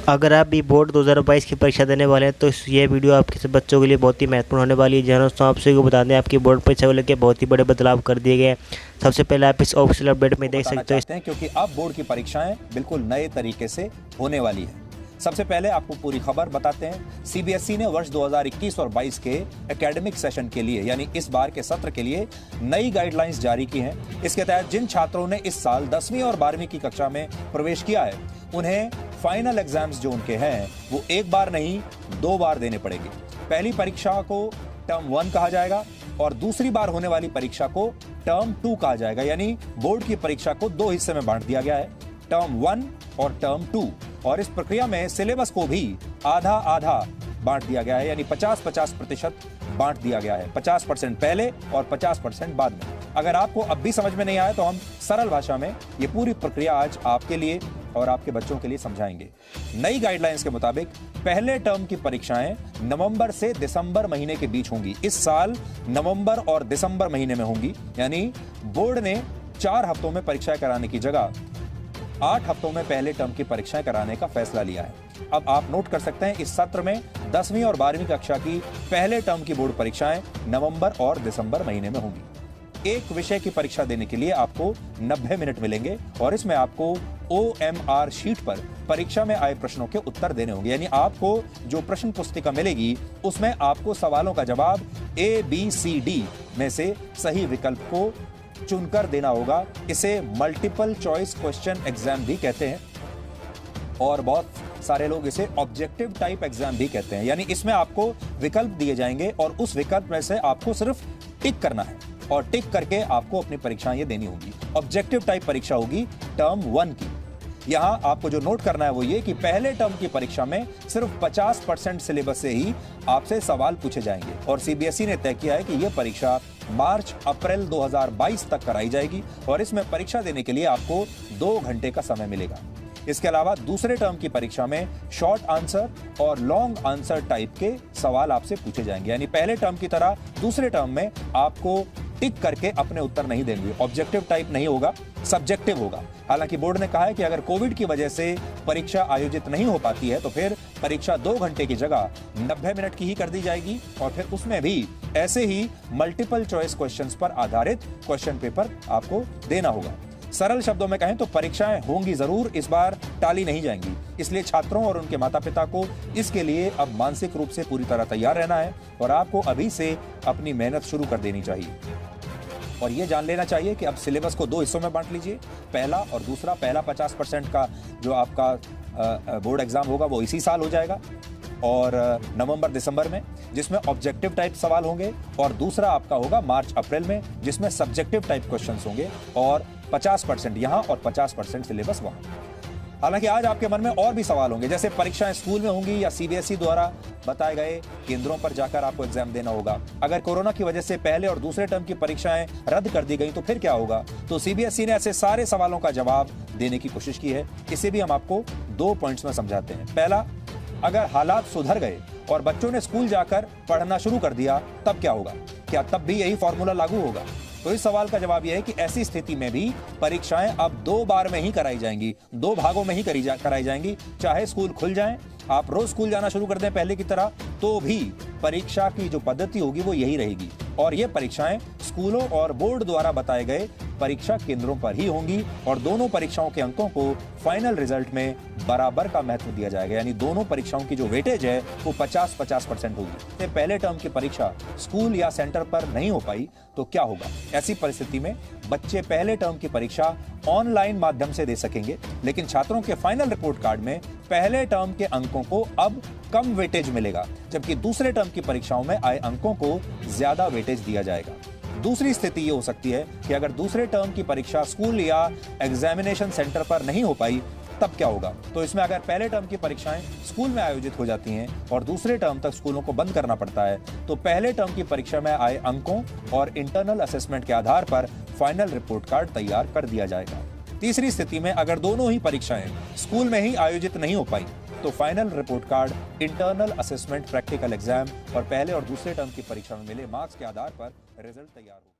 अगर आप भी बोर्ड 2022 की परीक्षा देने वाले हैं तो ये वीडियो आपके सब बच्चों के लिए बहुत ही महत्वपूर्ण होने वाली है। जहाँ दोस्तों आपसे को बता दें, आपकी बोर्ड परीक्षा को लेकर बहुत ही बड़े बदलाव कर दिए गए हैं। सबसे पहले आप इस ऑफिशियल अपडेट में देख सकते हैं क्योंकि अब बोर्ड की परीक्षाएं बिल्कुल नए तरीके से होने वाली है। सबसे पहले आपको पूरी खबर बताते हैं। सीबीएसई ने वर्ष 2021 और 22 के एकेडमिक सेशन के लिए यानी इस बार के सत्र के लिए नई गाइडलाइंस जारी की हैं। इसके तहत जिन छात्रों ने इस साल 10वीं और 12वीं की कक्षा में प्रवेश किया है, उन्हें फाइनल एग्जाम्स जो उनके हैं वो एक बार नहीं 2 बार देने पड़ेंगे। पहली परीक्षा को टर्म 1 कहा जाएगा और दूसरी बार होने वाली परीक्षा को टर्म 2 कहा जाएगा। यानी बोर्ड की परीक्षा को 2 हिस्से में बांट दिया गया है, टर्म 1 और टर्म 2। और इस प्रक्रिया में सिलेबस को भी आधा आधा बांट दिया गया है, यानी 50-50% बांट दिया गया है। 50% पहले और 50% बाद में। अगर आपको अब भी समझ में नहीं आया तो हम सरल भाषा में ये पूरी प्रक्रिया आज आपके लिए और आपके बच्चों के लिए समझाएंगे। नई गाइडलाइंस के मुताबिक पहले टर्म की परीक्षाएं नवंबर से दिसंबर महीने के बीच होंगी। इस साल नवंबर और दिसंबर महीने में होंगी, यानी बोर्ड ने 4 हफ्तों में परीक्षाएं कराने की जगह 8 हफ्तों में पहले टर्म की परीक्षाएं कराने का फैसला लिया है। अब आप नोट कर सकते हैं, इस सत्र में 10वीं और 12वीं कक्षा की पहले टर्म की बोर्ड परीक्षाएं नवंबर और दिसंबर महीने में होंगी। एक विषय की परीक्षा देने के लिए आपको 90 मिनट मिलेंगे और इसमें आपको OMR शीट पर परीक्षा में आए प्रश्नों के उत्तर देने होंगे। यानी आपको जो प्रश्न पुस्तिका मिलेगी उसमें आपको सवालों का जवाब ABCD में से सही विकल्प को चुनकर देना होगा। इसे मल्टीपल चॉइस क्वेश्चन एग्जाम भी कहते हैं और बहुत सारे लोग इसे ऑब्जेक्टिव टाइप एग्जाम भी कहते हैं। यानी इसमें आपको विकल्प दिए जाएंगे और उस विकल्प में से आपको सिर्फ टिक करना है और टिक करके आपको अपनी परीक्षाएं ये देनी होगी। ऑब्जेक्टिव टाइप परीक्षा होगी टर्म 1 की। यहां आपको जो नोट करना है वो ये कि पहले टर्म की परीक्षा में सिर्फ 50% सिलेबस से ही आपसे सवाल पूछे जाएंगे और सीबीएसई ने तय किया है कि यह परीक्षा मार्च-अप्रैल 2022 तक कराई जाएगी और इसमें परीक्षा देने के लिए आपको 2 घंटे का समय मिलेगा। इसके अलावा दूसरे टर्म की परीक्षा में शॉर्ट आंसर और लॉन्ग आंसर टाइप के सवाल आपसे पूछे जाएंगे। यानी पहले टर्म की तरह दूसरे टर्म में आपको टिक करके अपने उत्तर नहीं देंगे। ऑब्जेक्टिव टाइप नहीं होगा, सब्जेक्टिव होगा। हालांकि बोर्ड ने कहा है कि अगर कोविड की वजह से परीक्षा आयोजित नहीं हो पाती है तो फिर परीक्षा 2 घंटे की जगह 90 मिनट की ही कर दी जाएगी और फिर उसमें भी ऐसे ही मल्टीपल चॉइस क्वेश्चंस पर आधारित क्वेश्चन पेपर आपको देना होगा। सरल शब्दों में कहें तो परीक्षाएं होंगी जरूर, इस बार टाली नहीं जाएंगी। इसलिए छात्रों और उनके माता पिता को इसके लिए अब मानसिक रूप से पूरी तरह तैयार रहना है और आपको अभी से अपनी मेहनत शुरू कर देनी चाहिए। और ये जान लेना चाहिए कि अब सिलेबस को 2 हिस्सों में बांट लीजिए, पहला और दूसरा। पहला 50% का जो आपका बोर्ड एग्जाम होगा वो इसी साल हो जाएगा और नवंबर दिसंबर में, जिसमें ऑब्जेक्टिव टाइप सवाल होंगे, और दूसरा आपका होगा मार्च अप्रैल में जिसमें सब्जेक्टिव टाइप क्वेश्चंस होंगे और 50% यहाँ और 50% सिलेबस वहाँ। हालांकि आज आपके मन में और भी सवाल होंगे, जैसे परीक्षाएं स्कूल में होंगी या सीबीएसई द्वारा बताए गए केंद्रों पर जाकर आपको एग्जाम देना होगा। अगर कोरोना की वजह से पहले और दूसरे टर्म की परीक्षाएं रद्द कर दी गई तो फिर क्या होगा? तो सीबीएसई ने ऐसे सारे सवालों का जवाब देने की कोशिश की है। इसे भी हम आपको 2 पॉइंट्स में समझाते हैं। पहला, अगर हालात सुधर गए और बच्चों ने स्कूल जाकर पढ़ना शुरू कर दिया तब क्या होगा? क्या तब भी यही फॉर्मूला लागू होगा? तो इस सवाल का जवाब यह है कि ऐसी स्थिति में भी परीक्षाएं अब 2 बार में ही कराई जाएंगी, 2 भागों में ही कराई जाएंगी। चाहे स्कूल खुल जाएं, आप रोज स्कूल जाना शुरू कर दें पहले की तरह, तो भी परीक्षा की जो पद्धति होगी वो यही रहेगी और ये परीक्षाएं स्कूलों और बोर्ड द्वारा बताए गए परीक्षा केंद्रों पर ही होंगी और दोनों परीक्षाओं के अंकों को फाइनल रिजल्ट में बराबर का महत्व दिया जाएगा। यानी दोनों परीक्षाओं की जो वेटेज है वो 50-50% होगी। तो पहले टर्म की परीक्षा स्कूल या सेंटर पर नहीं हो पाई तो क्या होगा? ऐसी परिस्थिति में बच्चे पहले टर्म की परीक्षा ऑनलाइन माध्यम से दे सकेंगे, लेकिन छात्रों के फाइनल रिपोर्ट कार्ड में पहले टर्म के अंकों को अब कम वेटेज मिलेगा, जबकि दूसरे टर्म की परीक्षाओं में आए अंकों को ज्यादा वेटेज दिया जाएगा। दूसरी स्थिति ये हो सकती है कि अगर दूसरे टर्म की परीक्षा स्कूल या एग्जामिनेशन सेंटर पर नहीं हो पाई तब क्या होगा? तो इसमें अगर पहले टर्म की परीक्षाएं स्कूल में आयोजित हो जाती हैं और दूसरे टर्म तक स्कूलों को बंद करना पड़ता है तो पहले टर्म की परीक्षा में आए अंकों और इंटरनल असेसमेंट के आधार पर फाइनल रिपोर्ट कार्ड तैयार कर दिया जाएगा। तीसरी स्थिति में अगर दोनों ही परीक्षाएं स्कूल में ही आयोजित नहीं हो पाई तो final report card, internal assessment, practical exam और पहले और दूसरे टर्म की परीक्षा में मिले मार्क्स के आधार पर रिजल्ट तैयार होगा।